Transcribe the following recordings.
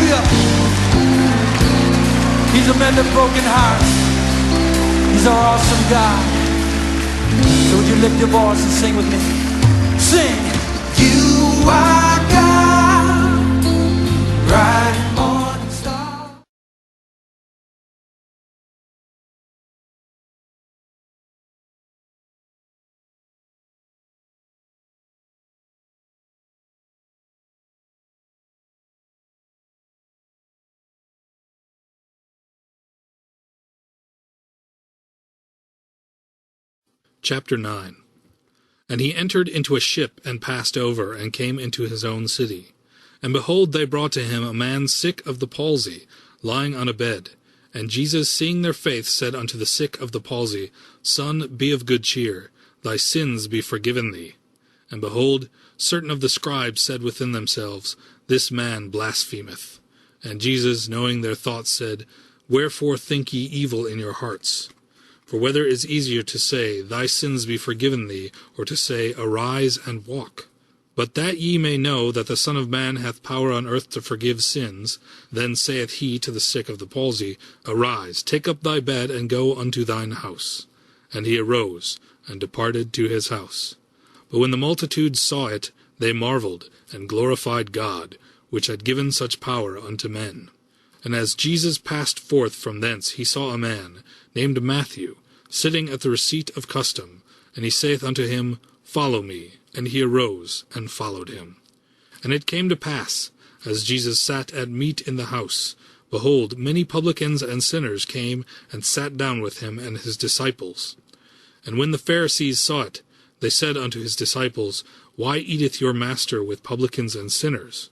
Hallelujah. He's a mend of broken hearts. He's our awesome God. So would you lift your voice and sing with me? Sing. You are God, bright morning star. Chapter 9. And he entered into a ship, and passed over, and came into his own city. And behold, they brought to him a man sick of the palsy, lying on a bed. And Jesus, seeing their faith, said unto the sick of the palsy, Son, be of good cheer, thy sins be forgiven thee. And behold, certain of the scribes said within themselves, This man blasphemeth. And Jesus, knowing their thoughts, said, Wherefore think ye evil in your hearts? For whether is easier to say, Thy sins be forgiven thee, or to say, Arise and walk? But that ye may know that the Son of Man hath power on earth to forgive sins, then saith he to the sick of the palsy, Arise, take up thy bed, and go unto thine house. And he arose, and departed to his house. But when the multitudes saw it, they marveled, and glorified God, which had given such power unto men. And as Jesus passed forth from thence, he saw a man, named Matthew, sitting at the receipt of custom, and he saith unto him, Follow me. And he arose, and followed him. And it came to pass, as Jesus sat at meat in the house, behold, many publicans and sinners came, and sat down with him and his disciples. And when the Pharisees saw it, they said unto his disciples, Why eateth your master with publicans and sinners?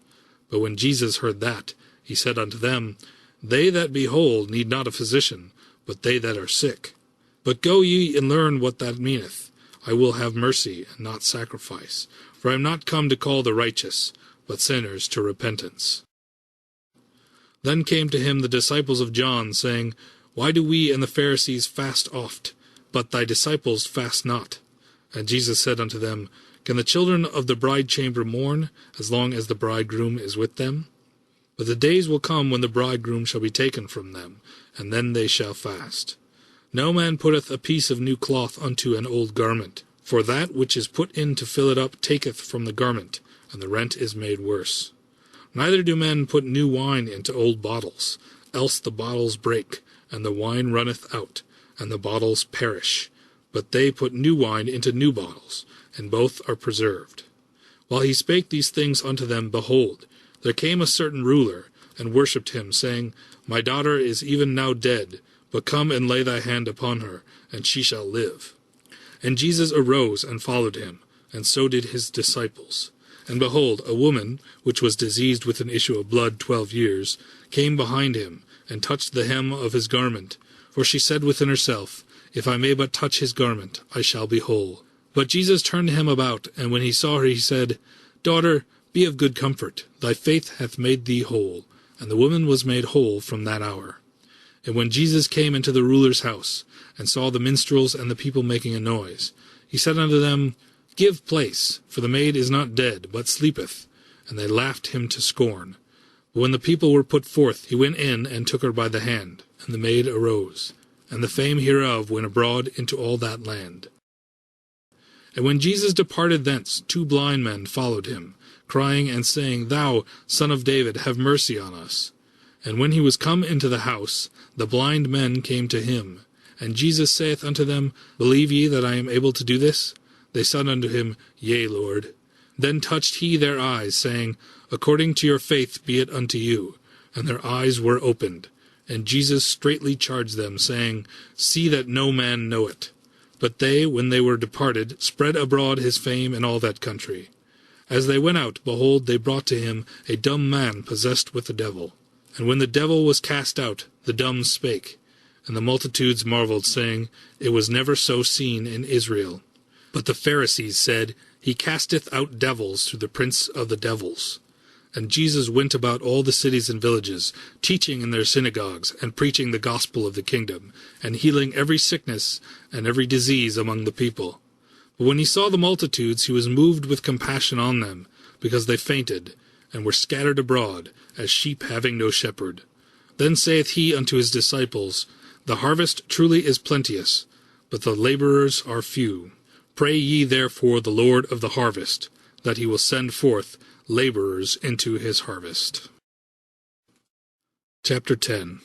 But when Jesus heard that, he said unto them, They that be whole need not a physician, but they that are sick. But go ye and learn what that meaneth. I will have mercy, and not sacrifice. For I am not come to call the righteous, but sinners to repentance. Then came to him the disciples of John, saying, Why do we and the Pharisees fast oft, but thy disciples fast not? And Jesus said unto them, Can the children of the bridechamber mourn, as long as the bridegroom is with them? But the days will come when the bridegroom shall be taken from them, and then they shall fast. No man putteth a piece of new cloth unto an old garment, for that which is put in to fill it up taketh from the garment, and the rent is made worse. Neither do men put new wine into old bottles, else the bottles break, and the wine runneth out, and the bottles perish. But they put new wine into new bottles, and both are preserved. While he spake these things unto them, behold, there came a certain ruler, and worshipped him, saying, My daughter is even now dead, but come and lay thy hand upon her, and she shall live. And Jesus arose and followed him, and so did his disciples. And behold, a woman, which was diseased with an issue of blood 12 years, came behind him, and touched the hem of his garment. For she said within herself, If I may but touch his garment, I shall be whole. But Jesus turned him about, and when he saw her, he said, Daughter, be of good comfort, thy faith hath made thee whole. And the woman was made whole from that hour. And when Jesus came into the ruler's house, and saw the minstrels and the people making a noise, he said unto them, Give place, for the maid is not dead, but sleepeth. And they laughed him to scorn. But when the people were put forth, he went in, and took her by the hand, and the maid arose. And the fame hereof went abroad into all that land. And when Jesus departed thence, 2 blind men followed him, crying and saying, Thou, Son of David, have mercy on us. And when he was come into the house, the blind men came to him. And Jesus saith unto them, Believe ye that I am able to do this? They said unto him, Yea, Lord. Then touched he their eyes, saying, According to your faith be it unto you. And their eyes were opened. And Jesus straitly charged them, saying, See that no man know it. But they, when they were departed, spread abroad his fame in all that country. As they went out, behold, they brought to him a dumb man possessed with the devil. And when the devil was cast out, the dumb spake. And the multitudes marveled, saying, It was never so seen in Israel. But the Pharisees said, He casteth out devils through the prince of the devils. And Jesus went about all the cities and villages, teaching in their synagogues, and preaching the gospel of the kingdom, and healing every sickness and every disease among the people. But when he saw the multitudes, he was moved with compassion on them, because they fainted, and were scattered abroad, as sheep having no shepherd. Then saith he unto his disciples, The harvest truly is plenteous, but the laborers are few. Pray ye therefore the Lord of the harvest, that he will send forth laborers into his harvest. Chapter 10.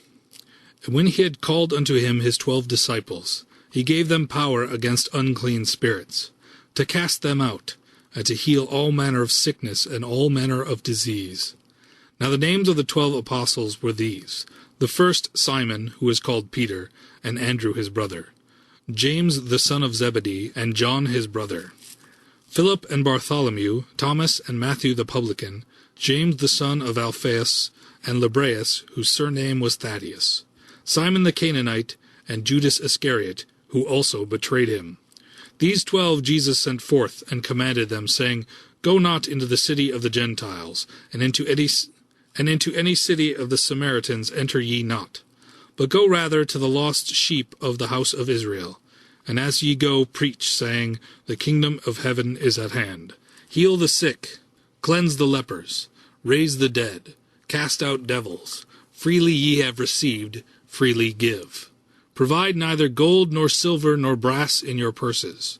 And when he had called unto him his 12 disciples, he gave them power against unclean spirits, to cast them out, and to heal all manner of sickness and all manner of disease. Now the names of the 12 apostles were these: the first Simon, who is called Peter, and Andrew his brother, James the son of Zebedee, and John his brother, Philip and Bartholomew, Thomas and Matthew the publican, James the son of Alphaeus, and Lebreus, whose surname was Thaddeus, Simon the Canaanite, and Judas Iscariot, who also betrayed him. These 12 Jesus sent forth, and commanded them, saying, Go not into the city of the Gentiles, and into any city of the Samaritans enter ye not, but go rather to the lost sheep of the house of Israel. And as ye go, preach, saying, The kingdom of heaven is at hand. Heal the sick, cleanse the lepers, raise the dead, cast out devils. Freely ye have received, freely give. Provide neither gold nor silver nor brass in your purses,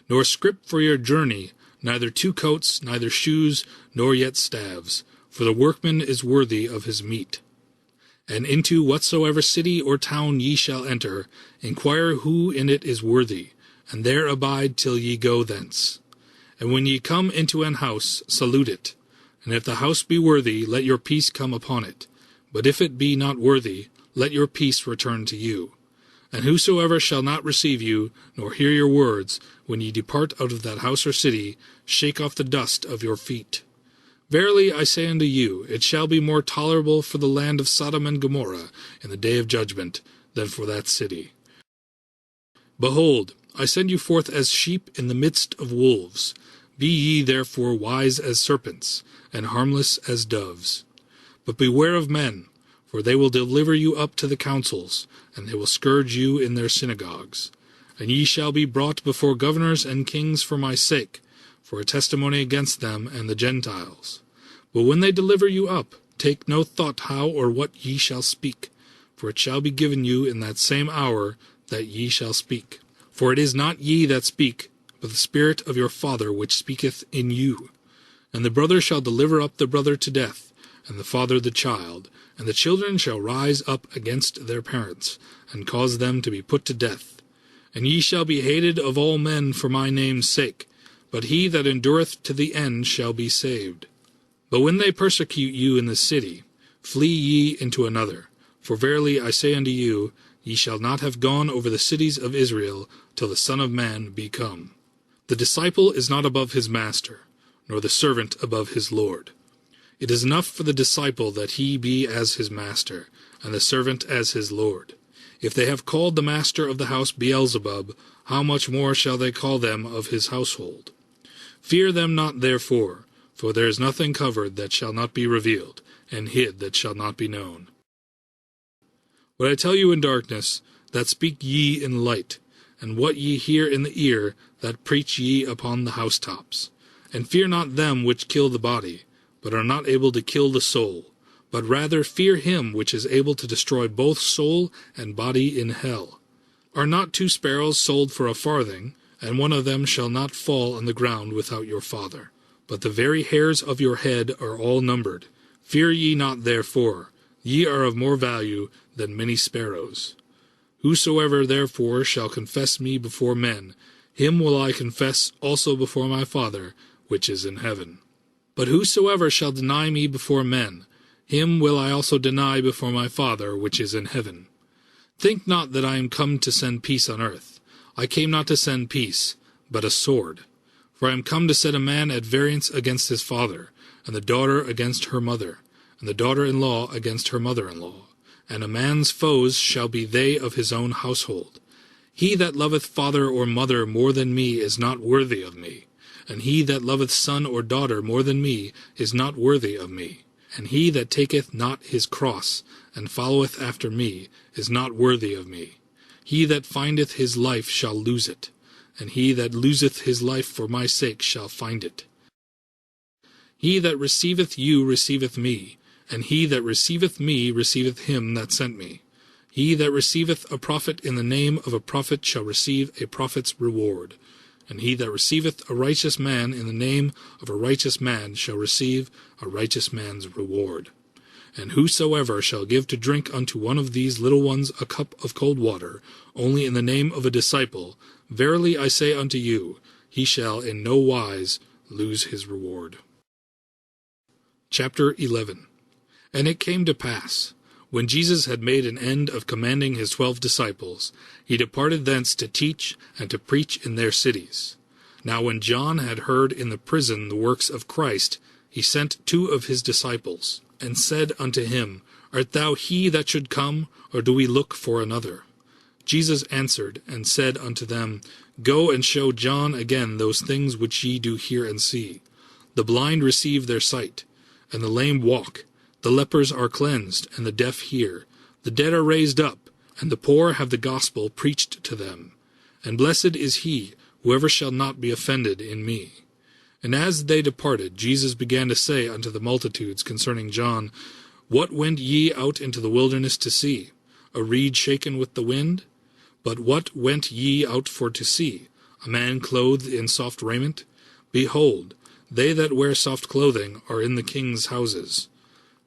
nor scrip for your journey, neither 2 coats, neither shoes, nor yet staves, for the workman is worthy of his meat. And into whatsoever city or town ye shall enter, inquire who in it is worthy, and there abide till ye go thence. And when ye come into an house, salute it. And if the house be worthy, let your peace come upon it. But if it be not worthy, let your peace return to you. And whosoever shall not receive you, nor hear your words, when ye depart out of that house or city, shake off the dust of your feet. Verily I say unto you, it shall be more tolerable for the land of Sodom and Gomorrah in the day of judgment than for that city. Behold, I send you forth as sheep in the midst of wolves. Be ye therefore wise as serpents, and harmless as doves. But beware of men, for they will deliver you up to the councils, and they will scourge you in their synagogues. And ye shall be brought before governors and kings for my sake, for a testimony against them and the Gentiles. But when they deliver you up, take no thought how or what ye shall speak, for it shall be given you in that same hour that ye shall speak. For it is not ye that speak, but the Spirit of your Father which speaketh in you. And the brother shall deliver up the brother to death, and the father the child, and the children shall rise up against their parents, and cause them to be put to death. And ye shall be hated of all men for my name's sake, but he that endureth to the end shall be saved. But when they persecute you in this city, flee ye into another. For verily I say unto you, ye shall not have gone over the cities of Israel till the Son of Man be come. The disciple is not above his master, nor the servant above his Lord. It is enough for the disciple that he be as his master, and the servant as his Lord. If they have called the master of the house Beelzebub, how much more shall they call them of his household? Fear them not therefore, for there is nothing covered that shall not be revealed, and hid that shall not be known. What I tell you in darkness, that speak ye in light, and what ye hear in the ear, that preach ye upon the housetops. And fear not them which kill the body, but are not able to kill the soul, but rather fear him which is able to destroy both soul and body in hell. Are not 2 sparrows sold for a farthing, and one of them shall not fall on the ground without your Father? But the very hairs of your head are all numbered. Fear ye not therefore, ye are of more value than many sparrows. Whosoever therefore shall confess me before men, him will I confess also before my Father which is in heaven. But whosoever shall deny me before men, him will I also deny before my Father which is in heaven. Think not that I am come to send peace on earth. I came not to send peace, but a sword. For I am come to set a man at variance against his father, and the daughter against her mother, and the daughter-in-law against her mother-in-law. And a man's foes shall be they of his own household. He that loveth father or mother more than me is not worthy of me, and he that loveth son or daughter more than me is not worthy of me. And he that taketh not his cross, and followeth after me, is not worthy of me. He that findeth his life shall lose it, and he that loseth his life for my sake shall find it. He that receiveth you receiveth me, and he that receiveth me receiveth him that sent me. He that receiveth a prophet in the name of a prophet shall receive a prophet's reward, and he that receiveth a righteous man in the name of a righteous man shall receive a righteous man's reward. And whosoever shall give to drink unto one of these little ones a cup of cold water, only in the name of a disciple, verily I say unto you, he shall in no wise lose his reward. Chapter 11. And it came to pass, when Jesus had made an end of commanding his 12 disciples, he departed thence to teach and to preach in their cities. Now when John had heard in the prison the works of Christ, he sent 2 of his disciples, and said unto him, Art thou he that should come, or do we look for another? Jesus answered and said unto them, Go and show John again those things which ye do hear and see. The blind receive their sight, and the lame walk. The lepers are cleansed, and the deaf hear. The dead are raised up, and the poor have the gospel preached to them. And blessed is he, whoever shall not be offended in me. And as they departed, Jesus began to say unto the multitudes concerning John, What went ye out into the wilderness to see? A reed shaken with the wind? But what went ye out for to see? A man clothed in soft raiment? Behold, they that wear soft clothing are in the king's houses.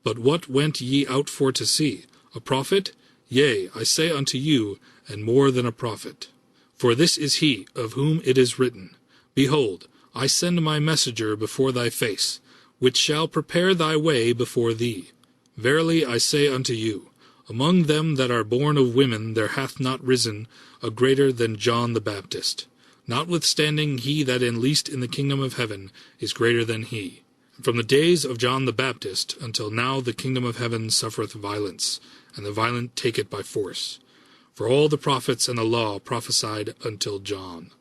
But what went ye out for to see? A prophet? Yea, I say unto you, and more than a prophet. For this is he, of whom it is written, Behold, I send my messenger before thy face, which shall prepare thy way before thee. Verily I say unto you, among them that are born of women there hath not risen a greater than John the Baptist. Notwithstanding he that is least in the kingdom of heaven is greater than he. From the days of John the Baptist until now the kingdom of heaven suffereth violence, and the violent take it by force. For all the prophets and the law prophesied until John.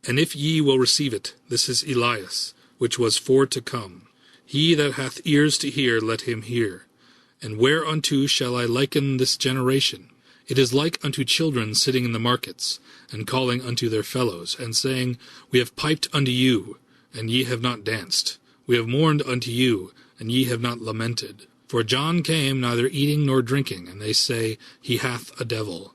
And if ye will receive it, this is Elias, which was for to come. He that hath ears to hear, let him hear. And whereunto shall I liken this generation? It is like unto children sitting in the markets, and calling unto their fellows, and saying, We have piped unto you, and ye have not danced. We have mourned unto you, and ye have not lamented. For John came neither eating nor drinking, and they say, He hath a devil.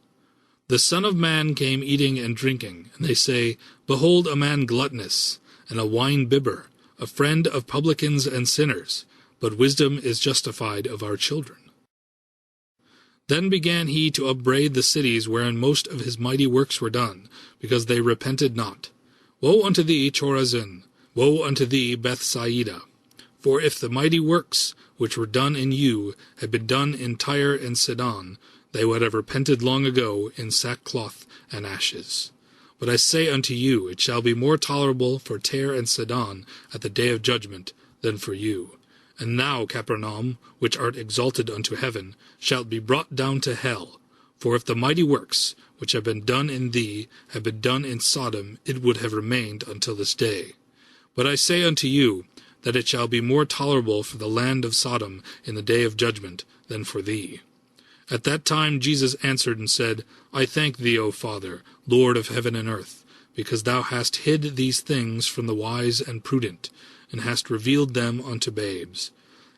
The Son of Man came eating and drinking, and they say, Behold a man gluttonous, and a wine-bibber, a friend of publicans and sinners, but wisdom is justified of our children. Then began he to upbraid the cities wherein most of his mighty works were done, because they repented not. Woe unto thee, Chorazin! Woe unto thee, Bethsaida! For if the mighty works which were done in you had been done in Tyre and Sidon, they would have repented long ago in sackcloth and ashes. But I say unto you, it shall be more tolerable for Tyre and Sidon at the day of judgment than for you. And thou, Capernaum, which art exalted unto heaven, shalt be brought down to hell. For if the mighty works which have been done in thee had been done in Sodom, it would have remained until this day. But I say unto you, that it shall be more tolerable for the land of Sodom in the day of judgment than for thee. At that time Jesus answered and said, I thank thee, O Father, Lord of heaven and earth, because thou hast hid these things from the wise and prudent, and hast revealed them unto babes.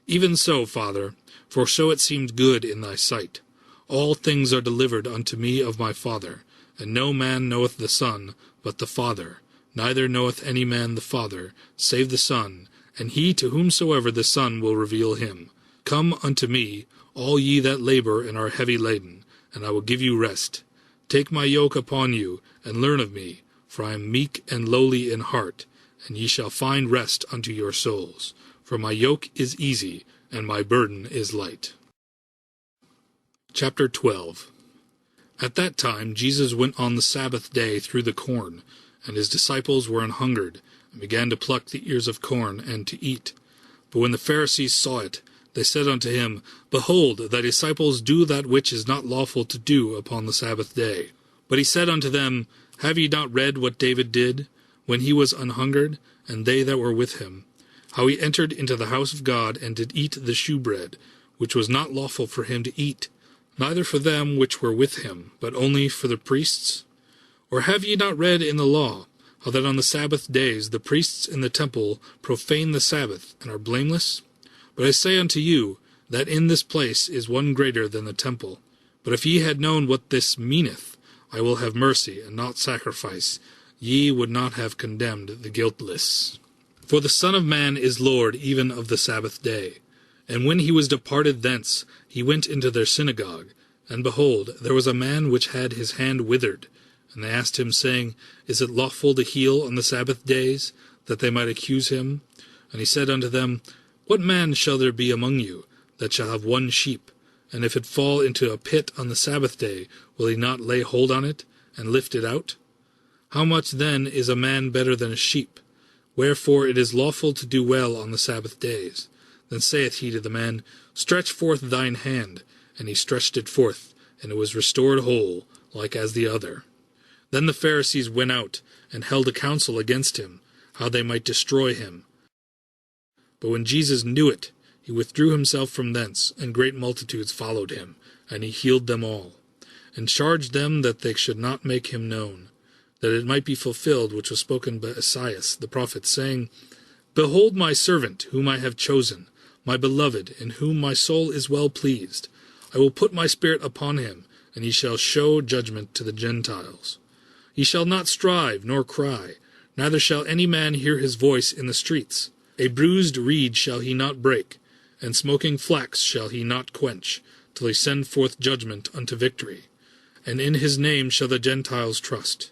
Even so, Father, for so it seemed good in thy sight. All things are delivered unto me of my Father, and no man knoweth the Son but the Father, neither knoweth any man the Father, save the Son, and he to whomsoever the Son will reveal him. Come unto me, all ye that labor and are heavy laden, and I will give you rest. Take my yoke upon you, and learn of me, for I am meek and lowly in heart, and ye shall find rest unto your souls. For my yoke is easy, and my burden is light. Chapter 12. At that time Jesus went on the Sabbath day through the corn, and his disciples were an hungered, and began to pluck the ears of corn, and to eat. But when the Pharisees saw it, they said unto him, Behold, thy disciples do that which is not lawful to do upon the Sabbath day. But he said unto them, Have ye not read what David did, when he was an hungered, and they that were with him, how he entered into the house of God, and did eat the shewbread, which was not lawful for him to eat, neither for them which were with him, but only for the priests? Or have ye not read in the law, how that on the Sabbath days the priests in the temple profane the Sabbath, and are blameless? But I say unto you, that in this place is one greater than the temple. But if ye had known what this meaneth, I will have mercy, and not sacrifice, ye would not have condemned the guiltless. For the Son of Man is Lord even of the Sabbath day. And when he was departed thence, he went into their synagogue. And behold, there was a man which had his hand withered. And they asked him, saying, Is it lawful to heal on the Sabbath days? That they might accuse him. And he said unto them, What man shall there be among you, that shall have one sheep? And if it fall into a pit on the Sabbath day, will he not lay hold on it, and lift it out? How much then is a man better than a sheep? Wherefore it is lawful to do well on the Sabbath days. Then saith he to the man, Stretch forth thine hand. And he stretched it forth, and it was restored whole, like as the other. Then the Pharisees went out, and held a council against him, how they might destroy him. But when Jesus knew it, he withdrew himself from thence, and great multitudes followed him, and he healed them all, and charged them that they should not make him known, that it might be fulfilled which was spoken by Esaias the prophet, saying, Behold my servant, whom I have chosen, my beloved, in whom my soul is well pleased. I will put my spirit upon him, and he shall show judgment to the Gentiles. He shall not strive, nor cry, neither shall any man hear his voice in the streets. A bruised reed shall he not break, and smoking flax shall he not quench, till he send forth judgment unto victory. And in his name shall the Gentiles trust.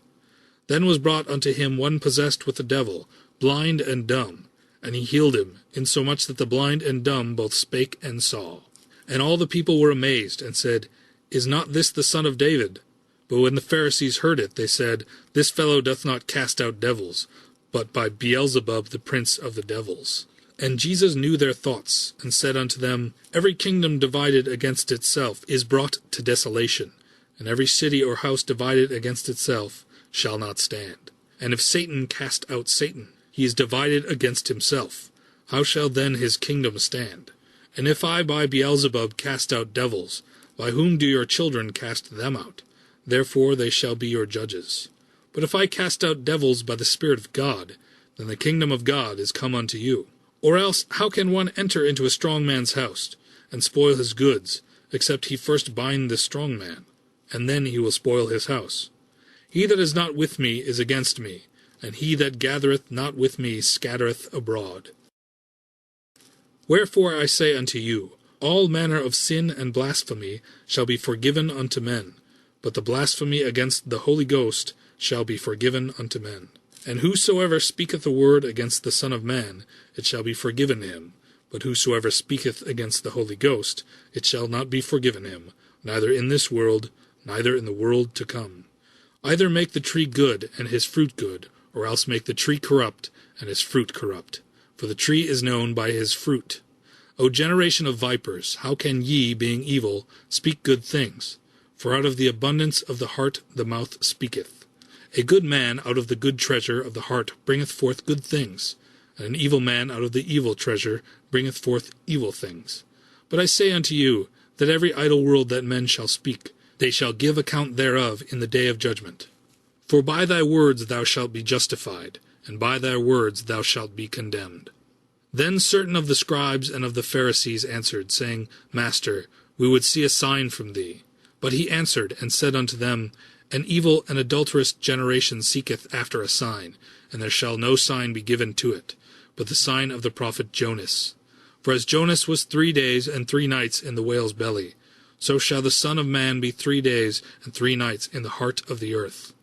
Then was brought unto him one possessed with the devil, blind and dumb, and he healed him, insomuch that the blind and dumb both spake and saw. And all the people were amazed, and said, Is not this the son of David? But when the Pharisees heard it, they said, This fellow doth not cast out devils, but by Beelzebub the prince of the devils. And Jesus knew their thoughts, and said unto them, Every kingdom divided against itself is brought to desolation, and every city or house divided against itself shall not stand. And if Satan cast out Satan, he is divided against himself. How shall then his kingdom stand? And if I by Beelzebub cast out devils, by whom do your children cast them out? Therefore they shall be your judges. But if I cast out devils by the Spirit of God, then the kingdom of God is come unto you. Or else how can one enter into a strong man's house, and spoil his goods, except he first bind the strong man, and then he will spoil his house? He that is not with me is against me, and he that gathereth not with me scattereth abroad. Wherefore I say unto you, all manner of sin and blasphemy shall be forgiven unto men, but the blasphemy against the Holy Ghost shall be forgiven unto men. And whosoever speaketh a word against the Son of Man, it shall be forgiven him. But whosoever speaketh against the Holy Ghost, it shall not be forgiven him, neither in this world, neither in the world to come. Either make the tree good, and his fruit good, or else make the tree corrupt, and his fruit corrupt. For the tree is known by his fruit. O generation of vipers, how can ye, being evil, speak good things? For out of the abundance of the heart the mouth speaketh. A good man out of the good treasure of the heart bringeth forth good things, and an evil man out of the evil treasure bringeth forth evil things. But I say unto you, that every idle word that men shall speak, they shall give account thereof in the day of judgment. For by thy words thou shalt be justified, and by thy words thou shalt be condemned. Then certain of the scribes and of the Pharisees answered, saying, Master, we would see a sign from thee. But he answered and said unto them, An evil and adulterous generation seeketh after a sign, and there shall no sign be given to it, but the sign of the prophet Jonas. For as Jonas was 3 days and 3 nights in the whale's belly, so shall the Son of Man be 3 days and 3 nights in the heart of the earth.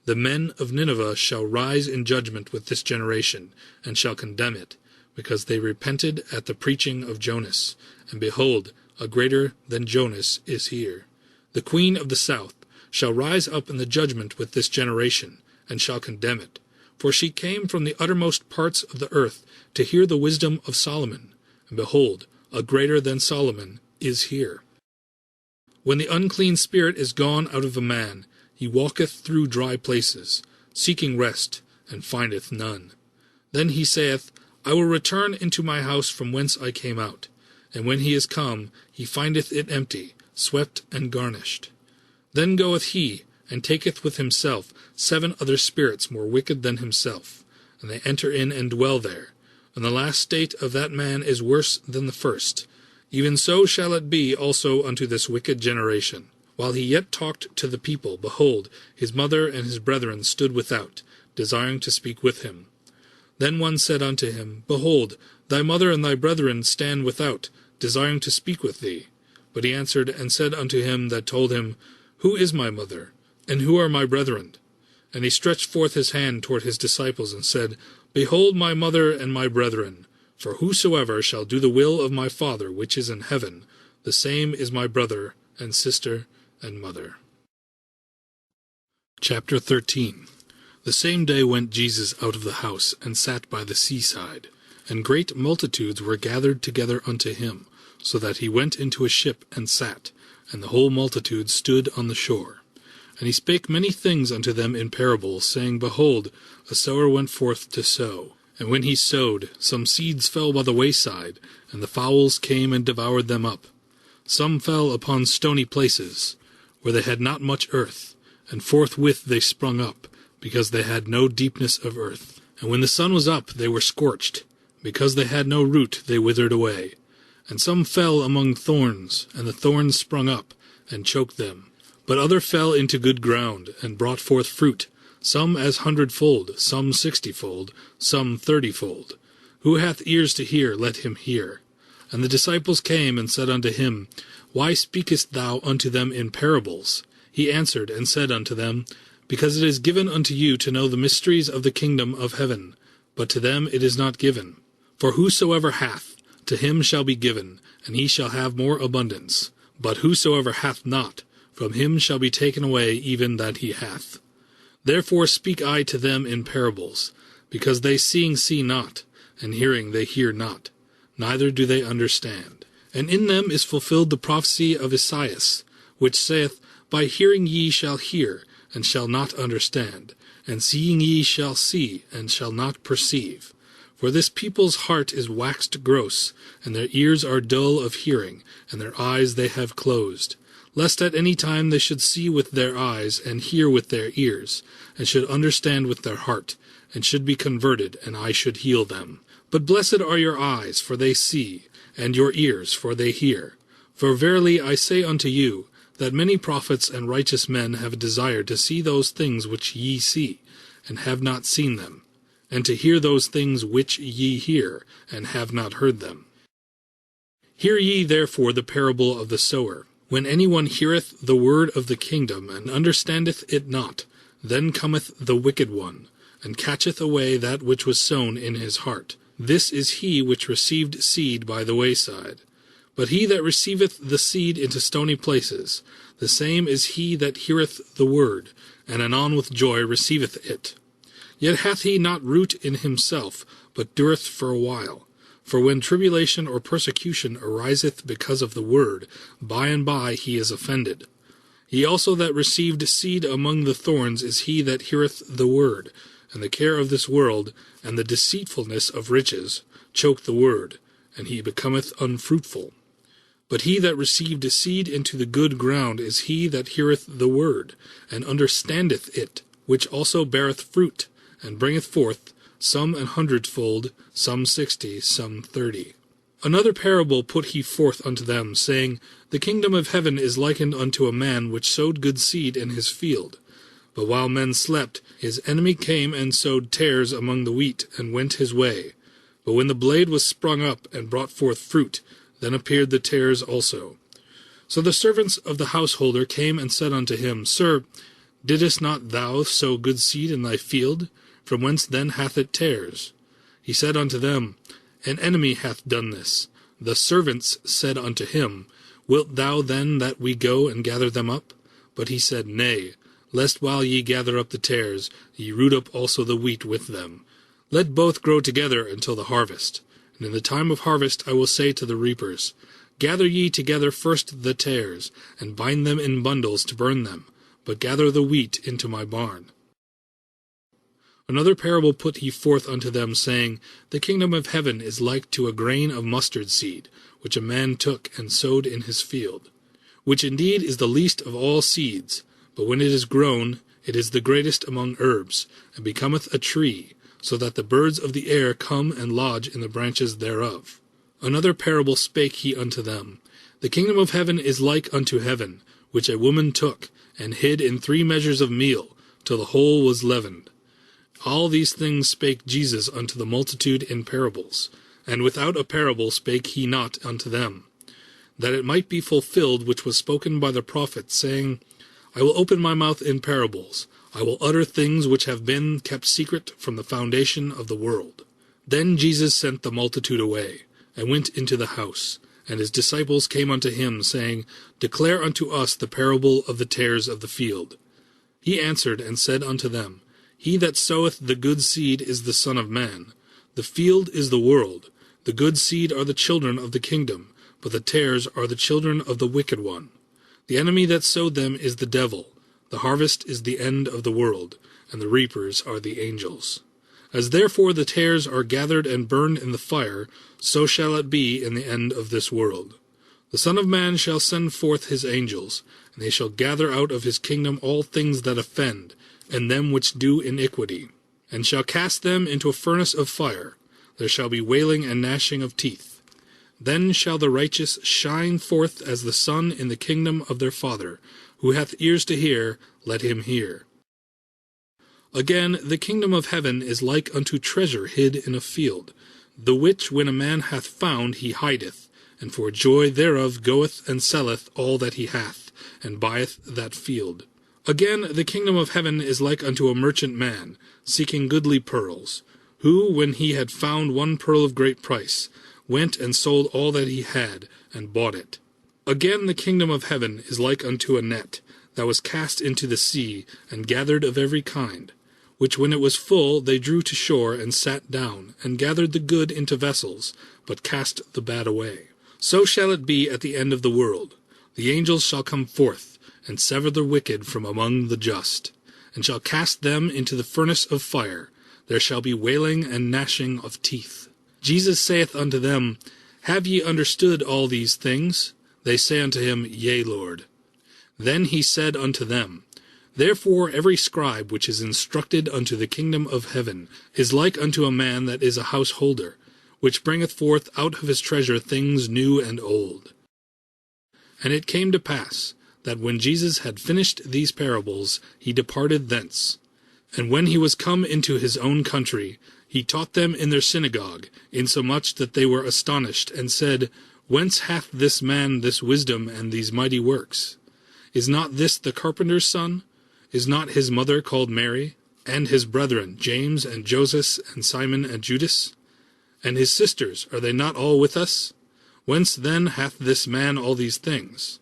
The men of Nineveh shall rise in judgment with this generation, and shall condemn it, because they repented at the preaching of Jonas, and behold, a greater than Jonas is here. The queen of the south shall rise up in the judgment with this generation, and shall condemn it. For she came from the uttermost parts of the earth to hear the wisdom of Solomon, and behold, a greater than Solomon is here. When the unclean spirit is gone out of a man, he walketh through dry places, seeking rest, and findeth none. Then he saith, I will return into my house from whence I came out. And when he is come, he findeth it empty, swept and garnished. Then goeth he, and taketh with himself 7 other spirits more wicked than himself, and they enter in and dwell there. And the last state of that man is worse than the first. Even so shall it be also unto this wicked generation. While he yet talked to the people, behold, his mother and his brethren stood without, desiring to speak with him. Then one said unto him, Behold, thy mother and thy brethren stand without, desiring to speak with thee. But he answered and said unto him that told him, Who is my mother, and who are my brethren? And he stretched forth his hand toward his disciples, and said, Behold my mother and my brethren, for whosoever shall do the will of my Father which is in heaven, the same is my brother and sister and mother. Chapter 13. The same day went Jesus out of the house, and sat by the seaside. And great multitudes were gathered together unto him, so that he went into a ship and sat, and the whole multitude stood on the shore. And he spake many things unto them in parables, saying, Behold, a sower went forth to sow. And when he sowed, some seeds fell by the wayside, and the fowls came and devoured them up. Some fell upon stony places, where they had not much earth, and forthwith they sprung up, because they had no deepness of earth. And when the sun was up, they were scorched. Because they had no root, they withered away. And some fell among thorns, and the thorns sprung up, and choked them. But other fell into good ground, and brought forth fruit, some as 100-fold, some 60-fold, some 30-fold. Who hath ears to hear, let him hear. And the disciples came and said unto him, Why speakest thou unto them in parables? He answered and said unto them, Because it is given unto you to know the mysteries of the kingdom of heaven, but to them it is not given. For whosoever hath, to him shall be given, and he shall have more abundance. But whosoever hath not, from him shall be taken away even that he hath. Therefore speak I to them in parables, because they seeing see not, and hearing they hear not, neither do they understand. And in them is fulfilled the prophecy of Esaias, which saith, By hearing ye shall hear, and shall not understand, and seeing ye shall see, and shall not perceive. For this people's heart is waxed gross, and their ears are dull of hearing, and their eyes they have closed, lest at any time they should see with their eyes, and hear with their ears, and should understand with their heart, and should be converted, and I should heal them. But blessed are your eyes, for they see, and your ears, for they hear. For verily I say unto you, that many prophets and righteous men have desired to see those things which ye see, and have not seen them, and to hear those things which ye hear, and have not heard them. Hear ye therefore the parable of the sower. When any one heareth the word of the kingdom, and understandeth it not, then cometh the wicked one, and catcheth away that which was sown in his heart. This is he which received seed by the wayside. But he that receiveth the seed into stony places, the same is he that heareth the word, and anon with joy receiveth it. Yet hath he not root in himself, but dureth for a while. For when tribulation or persecution ariseth because of the word, by and by he is offended. He also that received seed among the thorns is he that heareth the word, and the care of this world, and the deceitfulness of riches, choke the word, and he becometh unfruitful. But he that received seed into the good ground is he that heareth the word, and understandeth it, which also beareth fruit, and bringeth forth, some 100-fold, some 60, some 30. Another parable put he forth unto them, saying, The kingdom of heaven is likened unto a man which sowed good seed in his field. But while men slept, his enemy came and sowed tares among the wheat, and went his way. But when the blade was sprung up, and brought forth fruit, then appeared the tares also. So the servants of the householder came and said unto him, Sir, didst not thou sow good seed in thy field? From whence then hath it tares? He said unto them, An enemy hath done this. The servants said unto him, Wilt thou then that we go and gather them up? But he said, Nay, lest while ye gather up the tares, ye root up also the wheat with them. Let both grow together until the harvest. And in the time of harvest I will say to the reapers, Gather ye together first the tares, and bind them in bundles to burn them, but gather the wheat into my barn. Another parable put he forth unto them, saying, The kingdom of heaven is like to a grain of mustard seed, which a man took and sowed in his field, which indeed is the least of all seeds, But when it is grown, it is the greatest among herbs, and becometh a tree, so that the birds of the air come and lodge in the branches thereof. Another parable spake he unto them. The kingdom of heaven is like unto heaven, which a woman took, and hid in 3 measures of meal, till the whole was leavened. All these things spake Jesus unto the multitude in parables, and without a parable spake he not unto them, that it might be fulfilled which was spoken by the prophet, saying, I will open my mouth in parables, I will utter things which have been kept secret from the foundation of the world. Then Jesus sent the multitude away, and went into the house. And his disciples came unto him, saying, Declare unto us the parable of the tares of the field. He answered and said unto them, He that soweth the good seed is the Son of Man. The field is the world. The good seed are the children of the kingdom, but the tares are the children of the wicked one. The enemy that sowed them is the devil. The harvest is the end of the world, and the reapers are the angels. As therefore the tares are gathered and burned in the fire, so shall it be in the end of this world. The Son of Man shall send forth his angels, and they shall gather out of his kingdom all things that offend, and them which do iniquity, and shall cast them into a furnace of fire. There shall be wailing and gnashing of teeth. Then shall the righteous shine forth as the sun in the kingdom of their Father. Who hath ears to hear, let him hear. Again, the kingdom of heaven is like unto treasure hid in a field, the which when a man hath found he hideth, and for joy thereof goeth and selleth all that he hath, and buyeth that field. Again, the kingdom of heaven is like unto a merchant man, seeking goodly pearls, who, when he had found one pearl of great price, went and sold all that he had, and bought it. Again, the kingdom of heaven is like unto a net, that was cast into the sea, and gathered of every kind, which when it was full they drew to shore, and sat down, and gathered the good into vessels, but cast the bad away. So shall it be at the end of the world. The angels shall come forth, and sever the wicked from among the just, and shall cast them into the furnace of fire. There shall be wailing and gnashing of teeth. Jesus saith unto them, Have ye understood all these things? They say unto him, Yea, Lord. Then he said unto them, Therefore every scribe which is instructed unto the kingdom of heaven is like unto a man that is a householder, which bringeth forth out of his treasure things new and old. And it came to pass, that when Jesus had finished these parables, he departed thence. And when he was come into his own country, he taught them in their synagogue, insomuch that they were astonished, and said, Whence hath this man this wisdom and these mighty works? Is not this the carpenter's son? Is not his mother called Mary? And his brethren, James and Joseph and Simon and Judas? And his sisters, are they not all with us? Whence then hath this man all these things?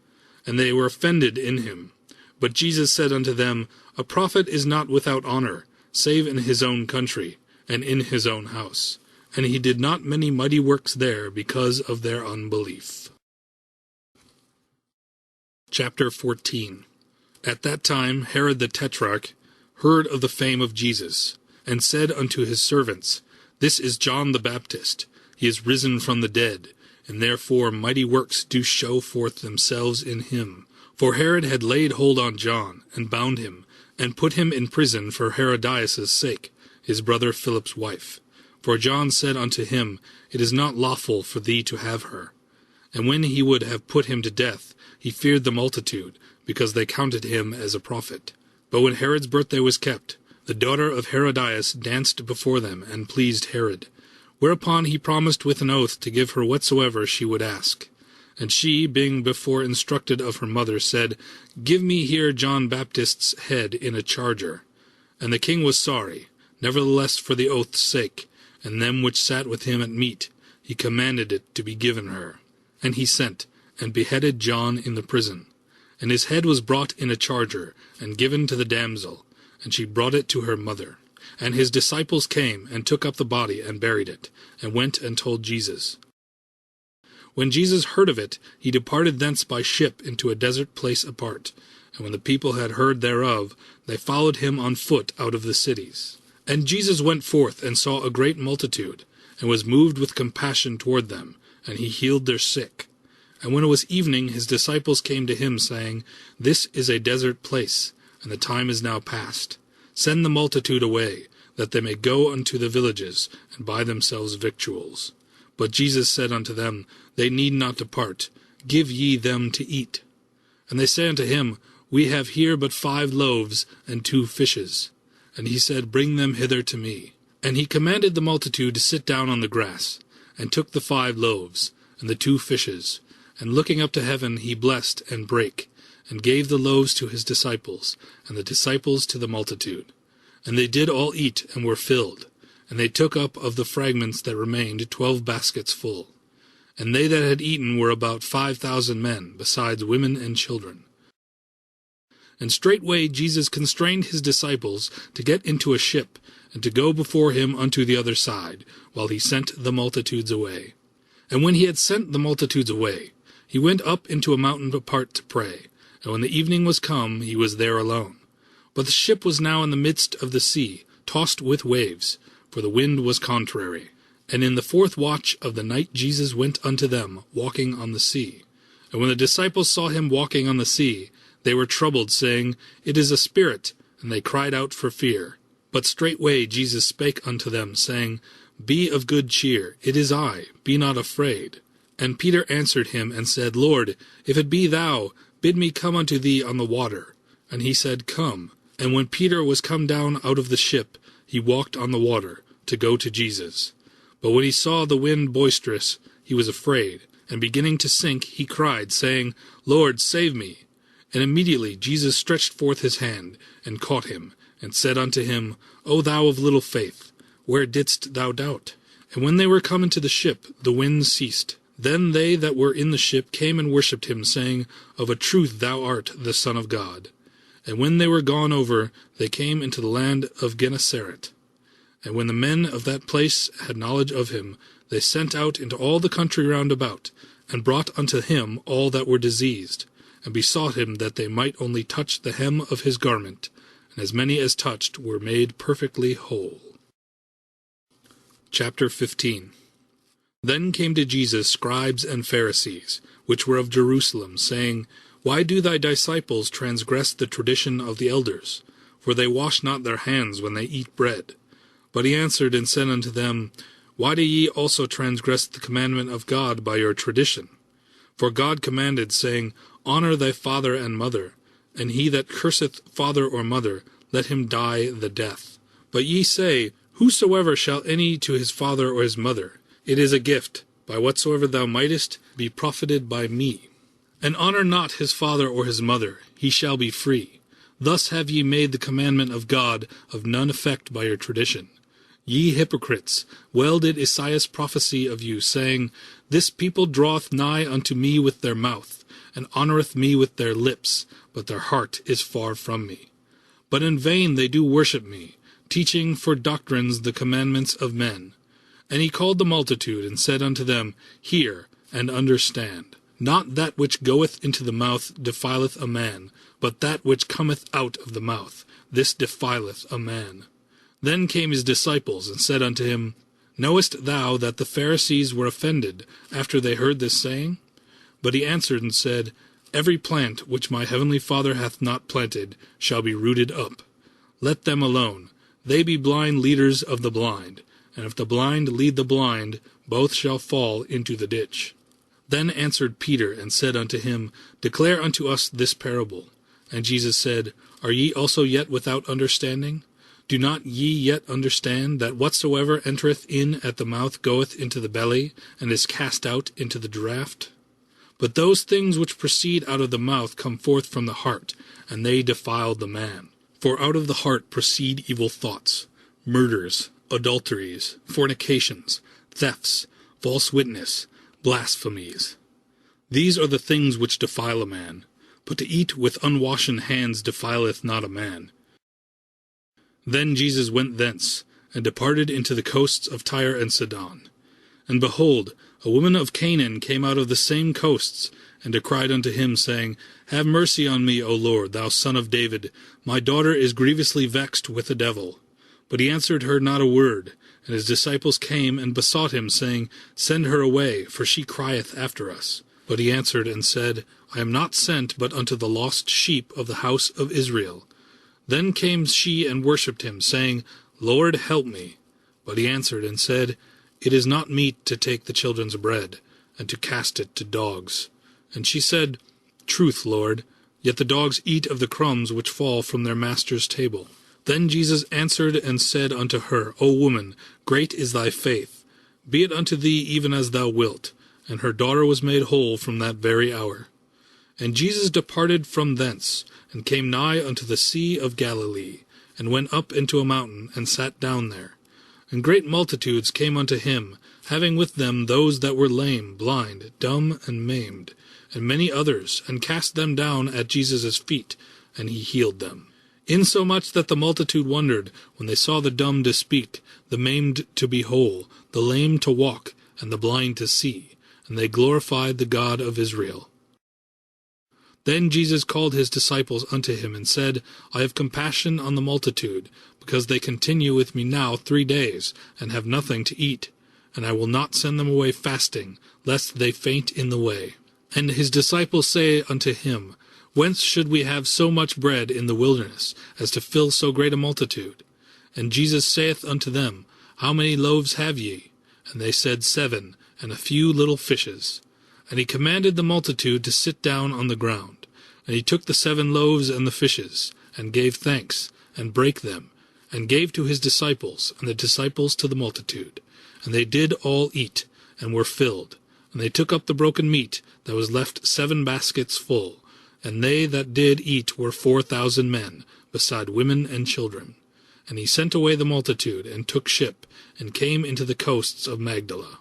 And they were offended in him. But Jesus said unto them, A prophet is not without honor, save in his own country, and in his own house. And he did not many mighty works there because of their unbelief. Chapter 14. At that time Herod the Tetrarch heard of the fame of Jesus, and said unto his servants, This is John the Baptist. He is risen from the dead, and therefore mighty works do show forth themselves in him. For Herod had laid hold on John, and bound him, and put him in prison for Herodias' sake, his brother Philip's wife. For John said unto him, It is not lawful for thee to have her. And when he would have put him to death, he feared the multitude, because they counted him as a prophet. But when Herod's birthday was kept, the daughter of Herodias danced before them, and pleased Herod. Whereupon he promised with an oath to give her whatsoever she would ask. And she, being before instructed of her mother, said, Give me here John Baptist's head in a charger. And the king was sorry. Nevertheless for the oath's sake, and them which sat with him at meat, he commanded it to be given her. And he sent, and beheaded John in the prison. And his head was brought in a charger, and given to the damsel, and she brought it to her mother. And his disciples came, and took up the body, and buried it, and went and told Jesus. When Jesus heard of it, he departed thence by ship into a desert place apart. And when the people had heard thereof, they followed him on foot out of the cities. And Jesus went forth, and saw a great multitude, and was moved with compassion toward them, and he healed their sick. And when it was evening, his disciples came to him, saying, This is a desert place, and the time is now past. Send the multitude away, that they may go unto the villages, and buy themselves victuals. But Jesus said unto them, They need not depart, give ye them to eat. And they say unto him, We have here but 5 loaves and 2 fishes. And he said, Bring them hither to me. And he commanded the multitude to sit down on the grass, and took the 5 loaves, and the 2 fishes, and looking up to heaven he blessed and brake, and gave the loaves to his disciples, and the disciples to the multitude. And they did all eat, and were filled. And they took up of the fragments that remained 12 baskets full. And they that had eaten were about 5,000 men, besides women and children. And straightway Jesus constrained his disciples to get into a ship, and to go before him unto the other side, while he sent the multitudes away. And when he had sent the multitudes away, he went up into a mountain apart to pray. And when the evening was come, he was there alone. But the ship was now in the midst of the sea, tossed with waves, for the wind was contrary. And in the 4th watch of the night Jesus went unto them, walking on the sea. And when the disciples saw him walking on the sea, they were troubled, saying, It is a spirit, and they cried out for fear. But straightway Jesus spake unto them, saying, Be of good cheer, it is I, be not afraid. And Peter answered him, and said, Lord, if it be thou, bid me come unto thee on the water. And he said, Come. And when Peter was come down out of the ship, he walked on the water, to go to Jesus. But when he saw the wind boisterous, he was afraid, and beginning to sink, he cried, saying, Lord, save me. And immediately Jesus stretched forth his hand, and caught him, and said unto him, O thou of little faith, where didst thou doubt? And when they were come into the ship, the wind ceased. Then they that were in the ship came and worshipped him, saying, Of a truth thou art the Son of God. And when they were gone over, they came into the land of Gennesaret. And when the men of that place had knowledge of him, they sent out into all the country round about, and brought unto him all that were diseased, and besought him that they might only touch the hem of his garment, and as many as touched were made perfectly whole. Chapter 15. Then came to Jesus scribes and Pharisees, which were of Jerusalem, saying, Why do thy disciples transgress the tradition of the elders? For they wash not their hands when they eat bread. But he answered and said unto them, Why do ye also transgress the commandment of God by your tradition? For God commanded, saying, Honor thy father and mother, and he that curseth father or mother, let him die the death. But ye say, Whosoever shall any to his father or his mother, it is a gift, by whatsoever thou mightest be profited by me. And honor not his father or his mother, he shall be free. Thus have ye made the commandment of God of none effect by your tradition. Ye hypocrites, well did Esaias prophesy of you, saying, This people draweth nigh unto me with their mouth, and honoureth me with their lips, but their heart is far from me. But in vain they do worship me, teaching for doctrines the commandments of men. And he called the multitude, and said unto them, Hear, and understand. Not that which goeth into the mouth defileth a man, but that which cometh out of the mouth, this defileth a man. Then came his disciples, and said unto him, Knowest thou that the Pharisees were offended after they heard this saying? But he answered and said, Every plant which my heavenly Father hath not planted shall be rooted up. Let them alone. They be blind leaders of the blind. And if the blind lead the blind, both shall fall into the ditch. Then answered Peter, and said unto him, Declare unto us this parable. And Jesus said, Are ye also yet without understanding? Do not ye yet understand that whatsoever entereth in at the mouth goeth into the belly, and is cast out into the draught? But those things which proceed out of the mouth come forth from the heart, and they defile the man. For out of the heart proceed evil thoughts, murders, adulteries, fornications, thefts, false witness, blasphemies. These are the things which defile a man, but to eat with unwashen hands defileth not a man. Then Jesus went thence, and departed into the coasts of Tyre and Sidon. And behold, a woman of Canaan came out of the same coasts, and cried unto him, saying, Have mercy on me, O Lord, thou Son of David. My daughter is grievously vexed with the devil. But he answered her not a word. And his disciples came and besought him, saying, Send her away, for she crieth after us. But he answered and said, I am not sent but unto the lost sheep of the house of Israel. Then came she and worshipped him, saying, Lord, help me. But he answered and said, It is not meet to take the children's bread, and to cast it to dogs. And she said, Truth, Lord, yet the dogs eat of the crumbs which fall from their master's table. Then Jesus answered and said unto her, O woman, great is thy faith. Be it unto thee even as thou wilt. And her daughter was made whole from that very hour. And Jesus departed from thence, and came nigh unto the sea of Galilee, and went up into a mountain, and sat down there. And great multitudes came unto him, having with them those that were lame, blind, dumb, and maimed, and many others, and cast them down at Jesus' feet, and he healed them. Insomuch that the multitude wondered, when they saw the dumb to speak, the maimed to be whole, the lame to walk, and the blind to see, and they glorified the God of Israel. Then Jesus called his disciples unto him, and said, I have compassion on the multitude, because they continue with me now 3 days, and have nothing to eat, and I will not send them away fasting, lest they faint in the way. And his disciples say unto him, Whence should we have so much bread in the wilderness, as to fill so great a multitude? And Jesus saith unto them, How many loaves have ye? And they said, 7, and a few little fishes. And he commanded the multitude to sit down on the ground. And he took the 7 loaves and the fishes, and gave thanks, and brake them, and gave to his disciples, and the disciples to the multitude. And they did all eat, and were filled. And they took up the broken meat that was left 7 baskets full. And they that did eat were 4,000 men, beside women and children. And he sent away the multitude, and took ship, and came into the coasts of Magdala.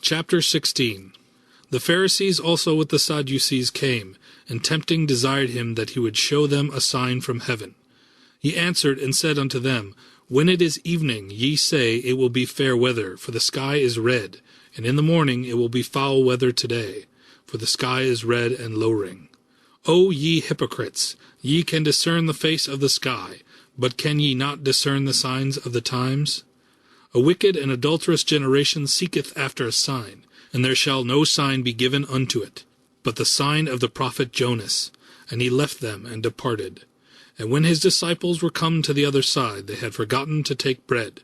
Chapter 16. The Pharisees also with the Sadducees came, and tempting desired him that he would show them a sign from heaven. He answered and said unto them, When it is evening, ye say, It will be fair weather, for the sky is red, and in the morning it will be foul weather today, for the sky is red and lowering. O ye hypocrites, ye can discern the face of the sky, but can ye not discern the signs of the times? A wicked and adulterous generation seeketh after a sign, and there shall no sign be given unto it, but the sign of the prophet Jonas. And he left them and departed. And when his disciples were come to the other side, they had forgotten to take bread.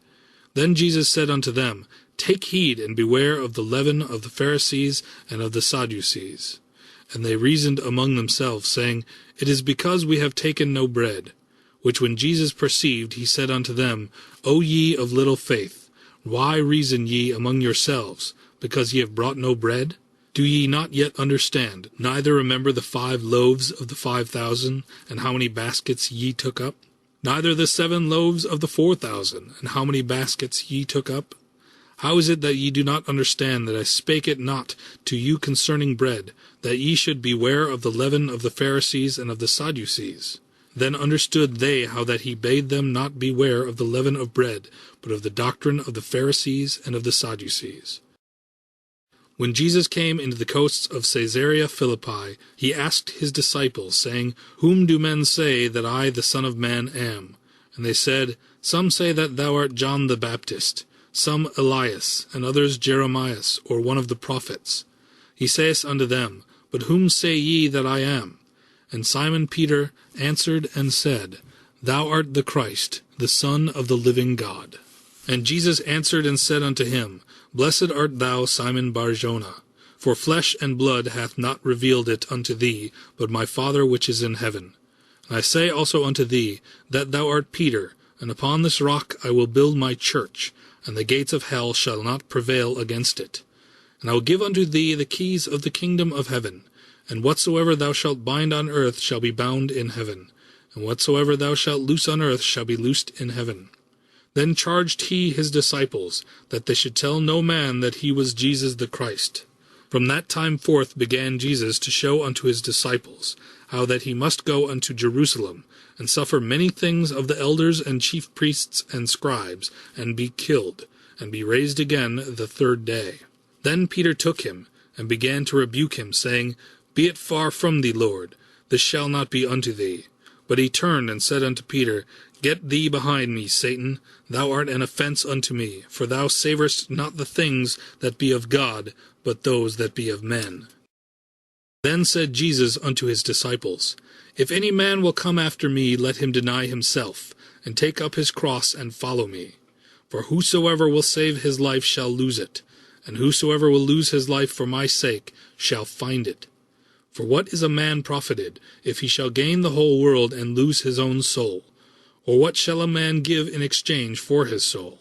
Then Jesus said unto them, Take heed and beware of the leaven of the Pharisees and of the Sadducees. And they reasoned among themselves, saying, It is because we have taken no bread. Which when Jesus perceived, he said unto them, O ye of little faith, why reason ye among yourselves, because ye have brought no bread? Do ye not yet understand, neither remember the 5 loaves of the 5,000, and how many baskets ye took up? Neither the 7 loaves of the 4,000, and how many baskets ye took up? How is it that ye do not understand that I spake it not to you concerning bread, that ye should beware of the leaven of the Pharisees and of the Sadducees? Then understood they how that he bade them not beware of the leaven of bread, but of the doctrine of the Pharisees and of the Sadducees. When Jesus came into the coasts of Caesarea Philippi, he asked his disciples, saying, Whom do men say that I, the Son of Man, am? And they said, Some say that thou art John the Baptist, some Elias, and others Jeremias, or one of the prophets. He saith unto them, But whom say ye that I am? And Simon Peter answered and said, Thou art the Christ, the Son of the living God. And Jesus answered and said unto him, Blessed art thou, Simon Bar-Jonah, for flesh and blood hath not revealed it unto thee, but my Father which is in heaven. And I say also unto thee, that thou art Peter, and upon this rock I will build my church, and the gates of hell shall not prevail against it. And I will give unto thee the keys of the kingdom of heaven. And whatsoever thou shalt bind on earth shall be bound in heaven, and whatsoever thou shalt loose on earth shall be loosed in heaven. Then charged he his disciples, that they should tell no man that he was Jesus the Christ. From that time forth began Jesus to show unto his disciples, how that he must go unto Jerusalem, and suffer many things of the elders and chief priests and scribes, and be killed, and be raised again the 3rd day. Then Peter took him, and began to rebuke him, saying, Be it far from thee, Lord, this shall not be unto thee. But he turned and said unto Peter, Get thee behind me, Satan, thou art an offence unto me, for thou savorest not the things that be of God, but those that be of men. Then said Jesus unto his disciples, If any man will come after me, let him deny himself, and take up his cross, and follow me. For whosoever will save his life shall lose it, and whosoever will lose his life for my sake shall find it. For what is a man profited, if he shall gain the whole world and lose his own soul? Or what shall a man give in exchange for his soul?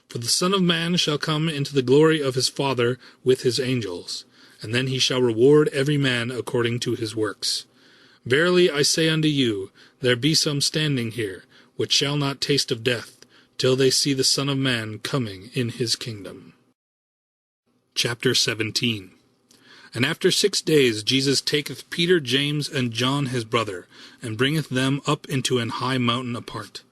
For the Son of Man shall come into the glory of his Father with his angels, and then he shall reward every man according to his works. Verily I say unto you, there be some standing here, which shall not taste of death, till they see the Son of Man coming in his kingdom. Chapter 17. And after 6 days Jesus taketh Peter, James, and John his brother, and bringeth them up into an high mountain apart.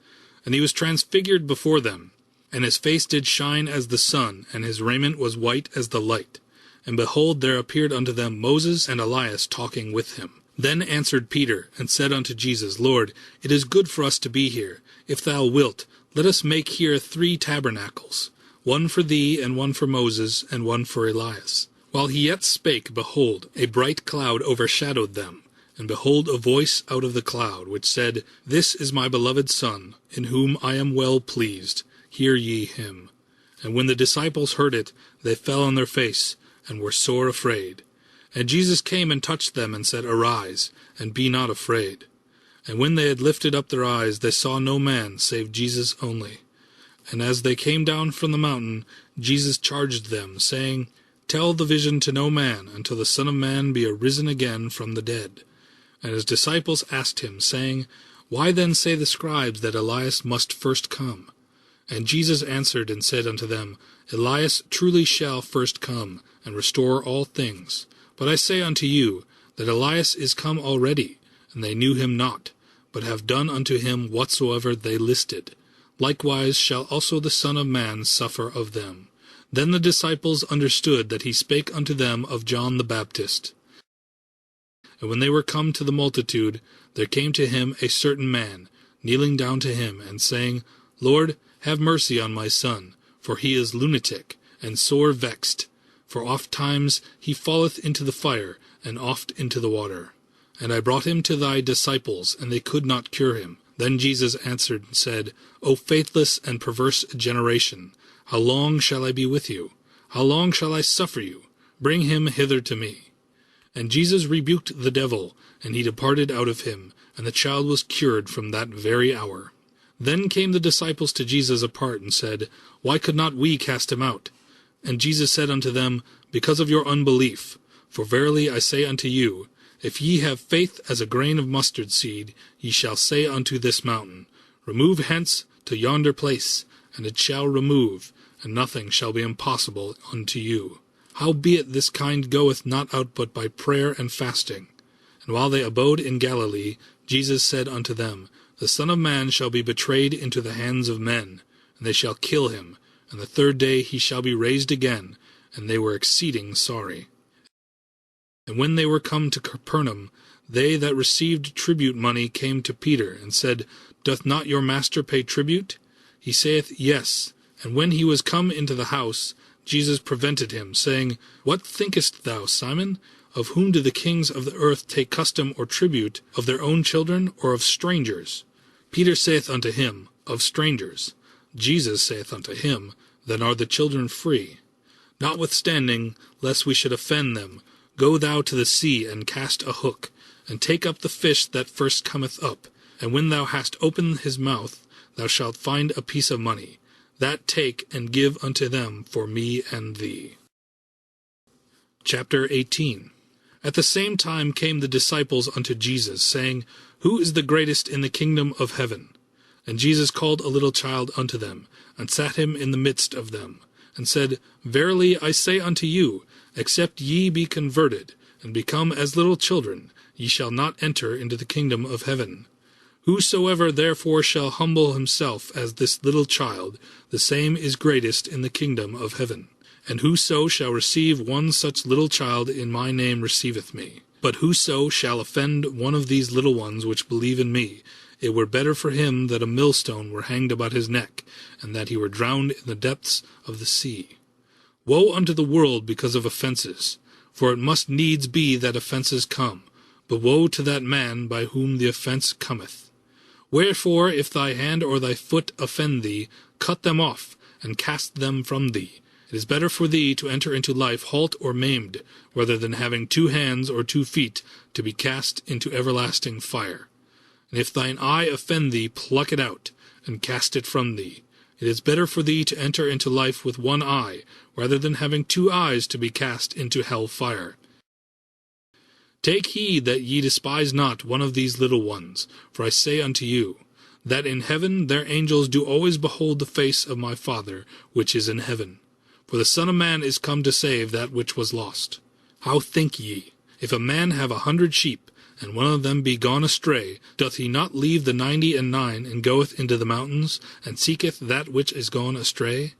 And he was transfigured before them, and his face did shine as the sun, and his raiment was white as the light. And behold, there appeared unto them Moses and Elias talking with him. Then answered Peter, and said unto Jesus, Lord, it is good for us to be here. If thou wilt, let us make here 3 tabernacles, one for thee, and one for Moses, and one for Elias. While he yet spake, behold, a bright cloud overshadowed them. And behold, a voice out of the cloud, which said, This is my beloved Son, in whom I am well pleased. Hear ye him. And when the disciples heard it, they fell on their face, and were sore afraid. And Jesus came and touched them, and said, Arise, and be not afraid. And when they had lifted up their eyes, they saw no man, save Jesus only. And as they came down from the mountain, Jesus charged them, saying, Tell the vision to no man, until the Son of Man be arisen again from the dead. And his disciples asked him, saying, Why then say the scribes that Elias must first come? And Jesus answered and said unto them, Elias truly shall first come, and restore all things. But I say unto you, that Elias is come already, and they knew him not, but have done unto him whatsoever they listed. Likewise shall also the Son of Man suffer of them. Then the disciples understood that he spake unto them of John the Baptist. And when they were come to the multitude, there came to him a certain man, kneeling down to him, and saying, Lord, have mercy on my son, for he is lunatic, and sore vexed. For oft times he falleth into the fire, and oft into the water. And I brought him to thy disciples, and they could not cure him. Then Jesus answered and said, O faithless and perverse generation, how long shall I be with you? How long shall I suffer you? Bring him hither to me. And Jesus rebuked the devil, and he departed out of him, and the child was cured from that very hour. Then came the disciples to Jesus apart, and said, Why could not we cast him out? And Jesus said unto them, Because of your unbelief. For verily I say unto you, if ye have faith as a grain of mustard seed, ye shall say unto this mountain, Remove hence to yonder place, and it shall remove, and nothing shall be impossible unto you. Howbeit this kind goeth not out but by prayer and fasting. And while they abode in Galilee, Jesus said unto them, The Son of Man shall be betrayed into the hands of men, and they shall kill him, and the 3rd day he shall be raised again. And they were exceeding sorry. And when they were come to Capernaum, they that received tribute money came to Peter, and said, Doth not your master pay tribute? He saith, Yes. And when he was come into the house, Jesus prevented him, saying, What thinkest thou, Simon? Of whom do the kings of the earth take custom or tribute, of their own children, or of strangers? Peter saith unto him, Of strangers. Jesus saith unto him, Then are the children free. Notwithstanding, lest we should offend them, go thou to the sea, and cast a hook, and take up the fish that first cometh up. And when thou hast opened his mouth, thou shalt find a piece of money. That take, and give unto them for me and thee. Chapter 18. At the same time came the disciples unto Jesus, saying, Who is the greatest in the kingdom of heaven? And Jesus called a little child unto them, and sat him in the midst of them, and said, Verily I say unto you, except ye be converted, and become as little children, ye shall not enter into the kingdom of heaven. Whosoever therefore shall humble himself as this little child, the same is greatest in the kingdom of heaven. And whoso shall receive one such little child in my name receiveth me. But whoso shall offend one of these little ones which believe in me, it were better for him that a millstone were hanged about his neck, and that he were drowned in the depths of the sea. Woe unto the world because of offenses! For it must needs be that offences come, but woe to that man by whom the offence cometh. Wherefore, if thy hand or thy foot offend thee, cut them off, and cast them from thee. It is better for thee to enter into life halt or maimed, rather than having 2 hands or 2 feet to be cast into everlasting fire. And if thine eye offend thee, pluck it out, and cast it from thee. It is better for thee to enter into life with 1 eye, rather than having 2 eyes to be cast into hell fire. Take heed that ye despise not one of these little ones, for I say unto you, that in heaven their angels do always behold the face of my Father which is in heaven. For the Son of Man is come to save that which was lost. How think ye? If a man have 100 sheep, and one of them be gone astray, doth he not leave the 99, and goeth into the mountains, and seeketh that which is gone astray?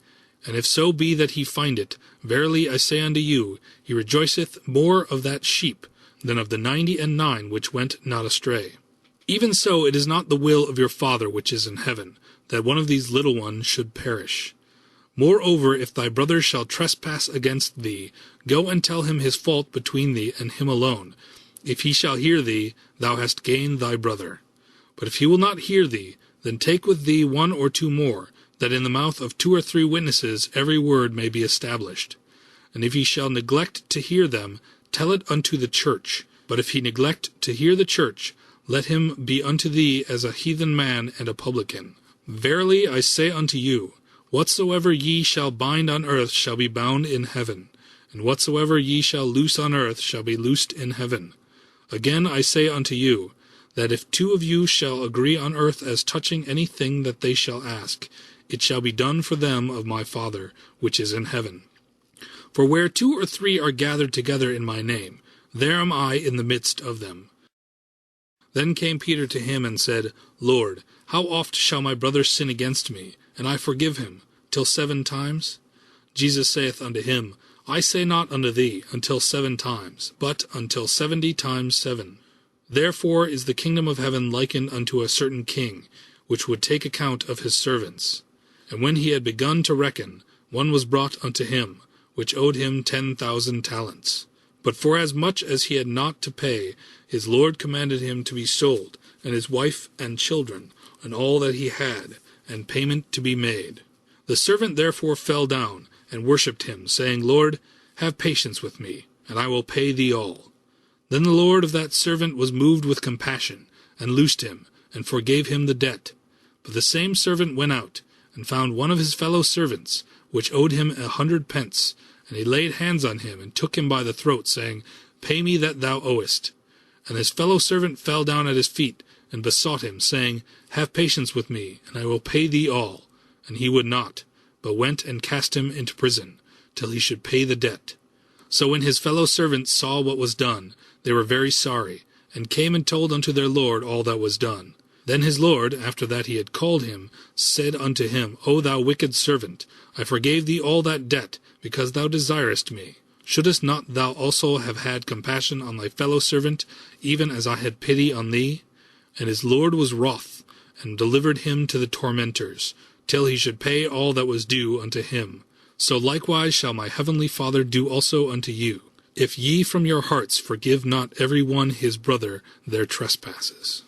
And if so be that he find it, verily I say unto you, he rejoiceth more of that sheep, than of the 99 which went not astray. Even so it is not the will of your Father which is in heaven, that one of these little ones should perish. Moreover, if thy brother shall trespass against thee, go and tell him his fault between thee and him alone. If he shall hear thee, thou hast gained thy brother. But if he will not hear thee, then take with thee 1 or 2 more, that in the mouth of 2 or 3 witnesses every word may be established. And if he shall neglect to hear them, tell it unto the church. But if he neglect to hear the church, let him be unto thee as a heathen man and a publican. Verily I say unto you, whatsoever ye shall bind on earth shall be bound in heaven, and whatsoever ye shall loose on earth shall be loosed in heaven. Again I say unto you, that if 2 of you shall agree on earth as touching any thing that they shall ask, it shall be done for them of my Father which is in heaven. For where 2 or 3 are gathered together in my name, there am I in the midst of them. Then came Peter to him and said, Lord, how oft shall my brother sin against me, and I forgive him, till 7 times? Jesus saith unto him, I say not unto thee, until 7 times, but until 70 times 7. Therefore is the kingdom of heaven likened unto a certain king, which would take account of his servants. And when he had begun to reckon, one was brought unto him, which owed him 10,000 talents. But forasmuch as he had not to pay, his Lord commanded him to be sold, and his wife and children, and all that he had, and payment to be made. The servant therefore fell down, and worshipped him, saying, Lord, have patience with me, and I will pay thee all. Then the Lord of that servant was moved with compassion, and loosed him, and forgave him the debt. But the same servant went out, and found one of his fellow servants, which owed him 100 pence, and he laid hands on him, and took him by the throat, saying, Pay me that thou owest. And his fellow servant fell down at his feet, and besought him, saying, Have patience with me, and I will pay thee all. And he would not, but went and cast him into prison, till he should pay the debt. So when his fellow servants saw what was done, they were very sorry, and came and told unto their Lord all that was done. Then his Lord, after that he had called him, said unto him, O thou wicked servant, I forgave thee all that debt, because thou desirest me. Shouldest not thou also have had compassion on thy fellow servant, even as I had pity on thee? And his Lord was wroth, and delivered him to the tormentors, till he should pay all that was due unto him. So likewise shall my heavenly Father do also unto you, if ye from your hearts forgive not every one his brother their trespasses.